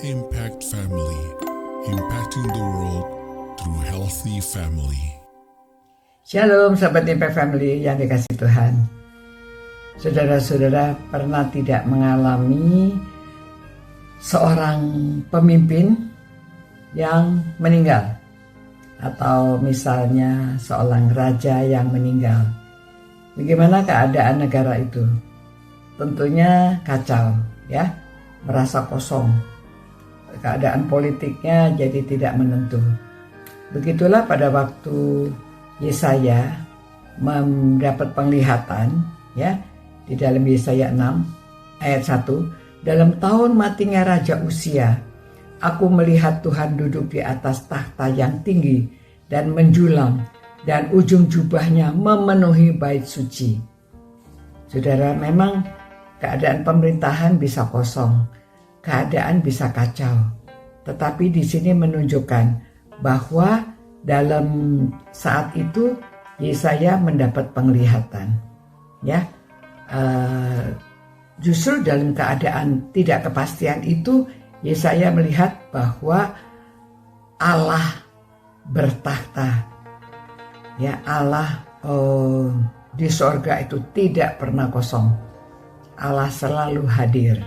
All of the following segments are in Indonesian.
Impact Family, impacting the world through healthy family. Shalom sahabat Impact Family yang dikasih Tuhan. Saudara-saudara pernah tidak mengalami seorang pemimpin yang meninggal? Atau misalnya seorang raja yang meninggal. Bagaimana keadaan negara itu? Tentunya kacau, ya, merasa kosong. Keadaan politiknya jadi tidak menentu. Begitulah pada waktu Yesaya mendapat penglihatan, ya, di dalam Yesaya 6 ayat 1, dalam tahun matinya Raja Uzia, aku melihat Tuhan duduk di atas takhta yang tinggi dan menjulang, dan ujung jubahnya memenuhi bait suci. Saudara, memang keadaan pemerintahan bisa kosong, keadaan bisa kacau. Tetapi di sini menunjukkan bahwa dalam saat itu Yesaya mendapat penglihatan, ya. Justru dalam keadaan tidak kepastian itu Yesaya melihat bahwa Allah bertakhta, ya, Allah di sorga itu tidak pernah kosong. Allah selalu hadir,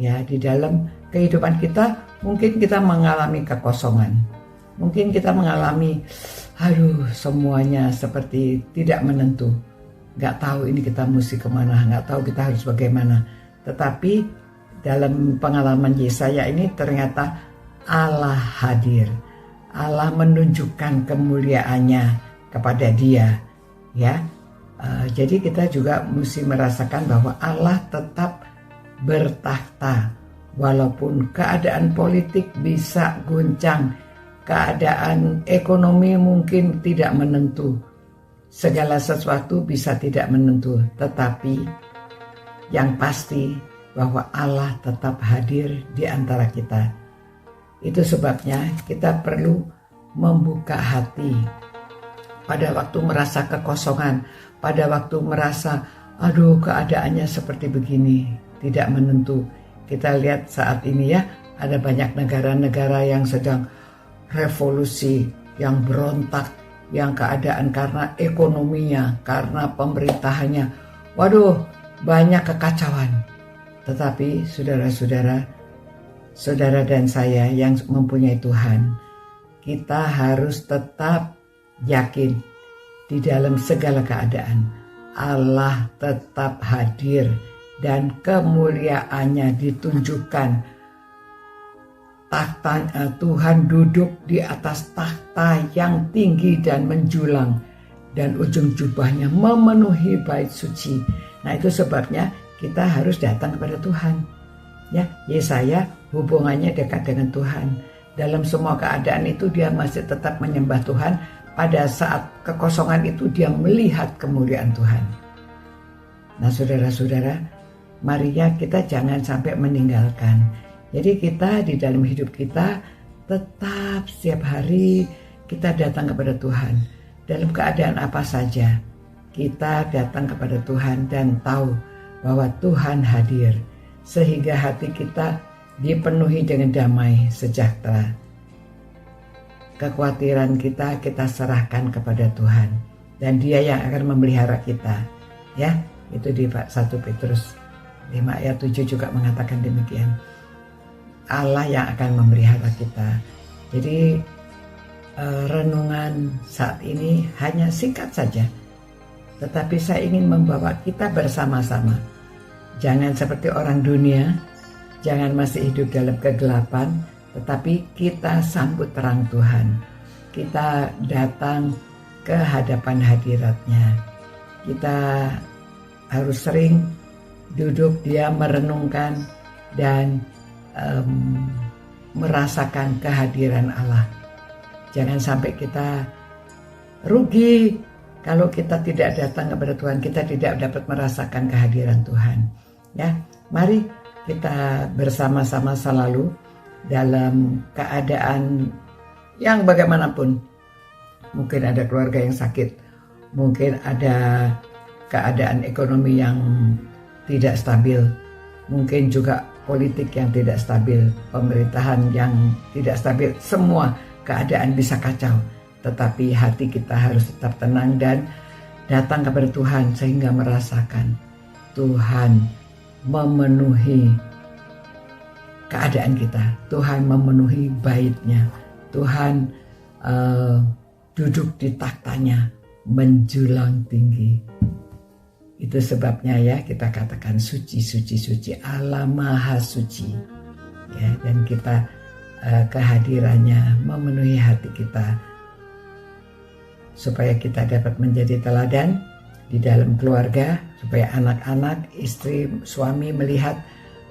ya, di dalam kehidupan kita. Mungkin kita mengalami kekosongan, mungkin kita mengalami semuanya seperti tidak menentu, nggak tahu ini kita mesti kemana, nggak tahu kita harus bagaimana. Tetapi dalam pengalaman Yesaya ini ternyata Allah hadir, Allah menunjukkan kemuliaannya kepada dia, ya. Jadi kita juga mesti merasakan bahwa Allah tetap bertakhta. Walaupun keadaan politik bisa guncang, keadaan ekonomi mungkin tidak menentu, segala sesuatu bisa tidak menentu, tetapi yang pasti bahwa Allah tetap hadir di antara kita. Itu sebabnya kita perlu membuka hati pada waktu merasa kekosongan, pada waktu merasa keadaannya seperti begini, tidak menentu. Kita lihat saat ini, ya, ada banyak negara-negara yang sedang revolusi, yang berontak, yang keadaan karena ekonominya, karena pemerintahannya. Banyak kekacauan. Tetapi saudara-saudara, saudara dan saya yang mempunyai Tuhan, kita harus tetap yakin di dalam segala keadaan Allah tetap hadir dan kemuliaannya ditunjukkan. Tuhan duduk di atas takhta yang tinggi dan menjulang, dan ujung jubahnya memenuhi bait suci. Nah, itu sebabnya kita harus datang kepada Tuhan, ya. Yesaya hubungannya dekat dengan Tuhan. Dalam semua keadaan itu dia masih tetap menyembah Tuhan. Pada saat kekosongan itu dia melihat kemuliaan Tuhan. Nah, saudara-saudara, marilah kita jangan sampai meninggalkan. Jadi kita di dalam hidup kita tetap setiap hari kita datang kepada Tuhan. Dalam keadaan apa saja kita datang kepada Tuhan dan tahu bahwa Tuhan hadir, sehingga hati kita dipenuhi dengan damai sejahtera. Kekhawatiran kita serahkan kepada Tuhan, dan Dia yang akan memelihara kita, ya. Itu di 1 Petrus 5 ayat 7 juga mengatakan demikian. Allah yang akan memelihara kita. Jadi renungan saat ini hanya singkat saja, tetapi saya ingin membawa kita bersama-sama. Jangan seperti orang dunia, jangan masih hidup dalam kegelapan, tetapi kita sambut terang Tuhan. Kita datang ke hadapan hadirat-Nya. Kita harus sering duduk dia merenungkan dan merasakan kehadiran Allah. Jangan sampai kita rugi kalau kita tidak datang kepada Tuhan, kita tidak dapat merasakan kehadiran Tuhan, ya. Mari kita bersama-sama selalu dalam keadaan yang bagaimanapun. Mungkin ada keluarga yang sakit, mungkin ada keadaan ekonomi yang tidak stabil, mungkin juga politik yang tidak stabil, pemerintahan yang tidak stabil, semua keadaan bisa kacau. Tetapi hati kita harus tetap tenang dan datang kepada Tuhan sehingga merasakan Tuhan memenuhi keadaan kita. Tuhan memenuhi bait-Nya. Tuhan duduk di taktanya menjulang tinggi. Itu sebabnya ya kita katakan suci, suci, suci, Allah Maha Suci. Ya, dan kita kehadirannya memenuhi hati kita supaya kita dapat menjadi teladan di dalam keluarga, supaya anak-anak, istri, suami melihat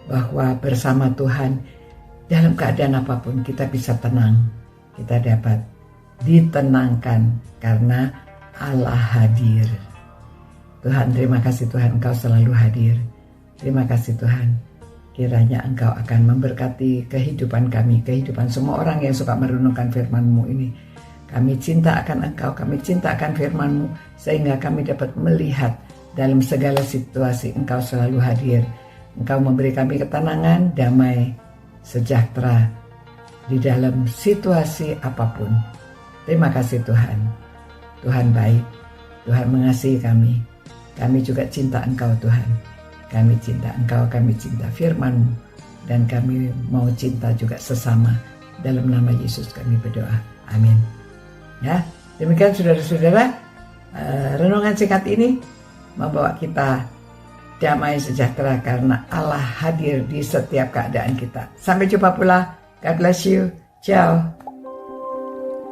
bahwa bersama Tuhan dalam keadaan apapun kita bisa tenang, kita dapat ditenangkan karena Allah hadir. Tuhan, terima kasih Tuhan, Engkau selalu hadir. Terima kasih Tuhan, kiranya Engkau akan memberkati kehidupan kami, kehidupan semua orang yang suka merenungkan firman-Mu ini. Kami cinta akan Engkau, kami cinta akan firman-Mu, sehingga kami dapat melihat dalam segala situasi Engkau selalu hadir. Engkau memberi kami ketenangan, damai, sejahtera di dalam situasi apapun. Terima kasih Tuhan. Tuhan baik, Tuhan mengasihi kami. Kami juga cinta Engkau Tuhan. Kami cinta Engkau, kami cinta firman-Mu, dan kami mau cinta juga sesama. Dalam nama Yesus kami berdoa. Amin. Ya, demikian saudara-saudara, renungan singkat ini membawa kita damai sejahtera karena Allah hadir di setiap keadaan kita. Sampai jumpa pula. God bless you. Ciao.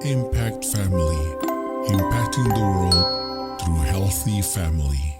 Impact Family, impacting the world through healthy family.